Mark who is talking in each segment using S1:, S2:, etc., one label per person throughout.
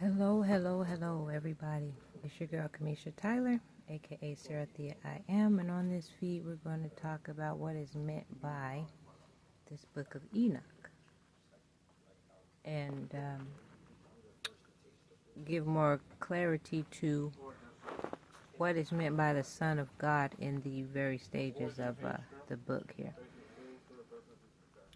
S1: Hello, everybody. It's your girl, Kamisha Tyler, aka Sarah Thea I Am, and on this feed, we're going to talk about what is meant by this book of Enoch and give more clarity to what is meant by the Son of God in the very stages of the book here.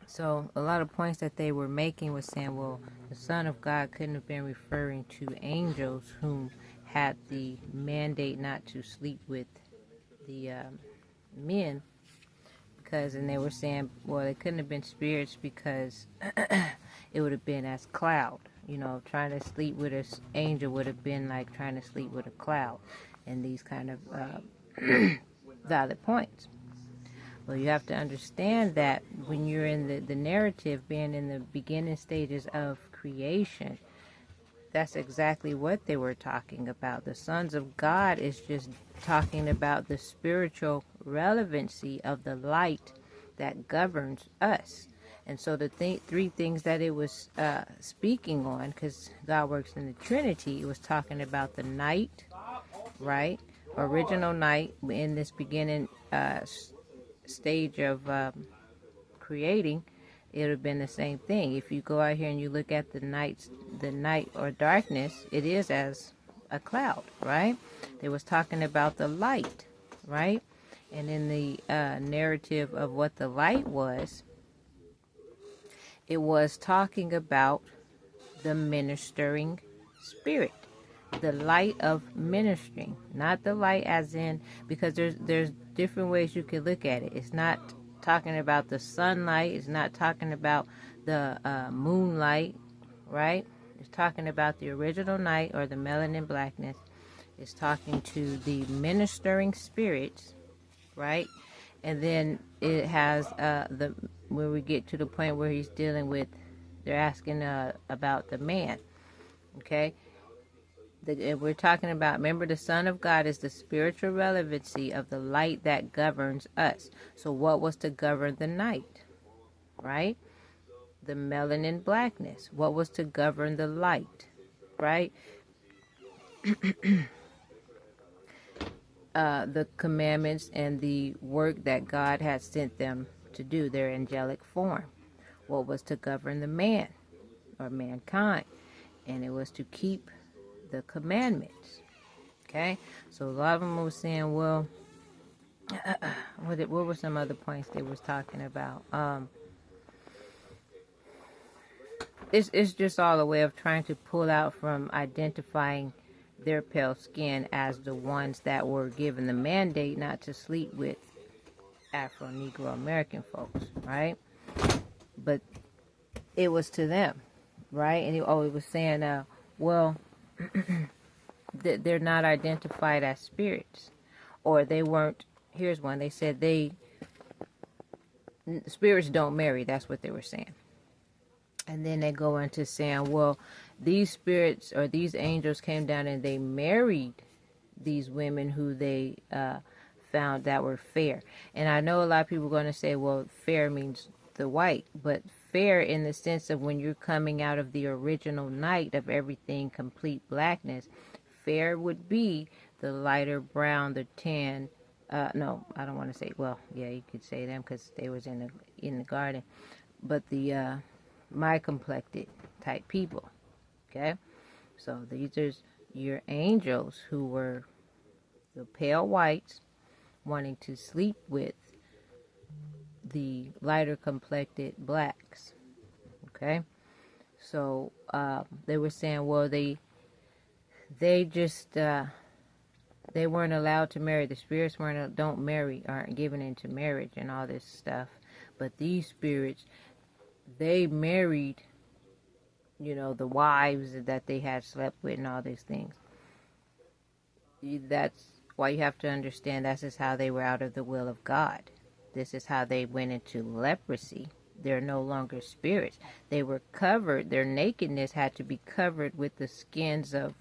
S1: So a lot of points that they were making was saying, well, the Son of God couldn't have been referring to angels whom had the mandate not to sleep with the men, because, and they were saying, well, it couldn't have been spirits because it would have been as cloud. You know, trying to sleep with an angel would have been like trying to sleep with a cloud, and these kind of valid points. Well, you have to understand that when you're in the narrative, being in the beginning stages of creation, that's exactly what they were talking about. The sons of God is just talking about the spiritual relevancy of the light that governs us. And so the three things that it was speaking on, because God works in the Trinity, it was talking about the night, right? Original night in this beginning stage of creating. It would have been the same thing. If you go out here and you look at the night or darkness, it is as a cloud, right? They was talking about the light, right? And in the narrative of what the light was, it was talking about the ministering spirit, the light of ministering, not the light as in, because there's different ways you can look at it. It's not talking about the sunlight. It's not talking about the moonlight, right? It's talking about the original night or the melanin blackness. It's talking to the ministering spirits, right? And then it has when we get to the point where he's dealing with, they're asking about the man, okay? We're talking about, remember, the Son of God is the spiritual relevancy of the light that governs us. So what was to govern the night, right? The melanin blackness. What was to govern the light, right? The commandments and the work that God had sent them to do, their angelic form. What was to govern the man or mankind? And it was to keep the commandments. Okay, so a lot of them were saying, well, what were some other points they was talking about? It's just all a way of trying to pull out from identifying their pale skin as the ones that were given the mandate not to sleep with Afro-Negro American folks, right? But it was to them, right? And it was saying, well, they're not identified as spirits, or they weren't. Here's one. They said spirits don't marry. That's what they were saying. And then they go into saying, well, these spirits or these angels came down and they married these women who they found that were fair. And I know a lot of people are going to say, well, fair means the white, but fair in the sense of when you're coming out of the original night of everything complete blackness, fair would be the lighter brown, the tan. No, I don't want to say. Well, yeah, you could say them because they was in the garden, but the my complected type people. Okay, so these are your angels who were the pale whites wanting to sleep with the lighter complected blacks. Okay, so they were saying, well, they just they weren't allowed to marry. The spirits don't marry, aren't given into marriage and all this stuff. But these spirits, they married, the wives that they had slept with and all these things. That's why you have to understand this is how they were out of the will of God. This is how they went into leprosy. They're no longer spirits. They were covered. Their nakedness had to be covered with the skins of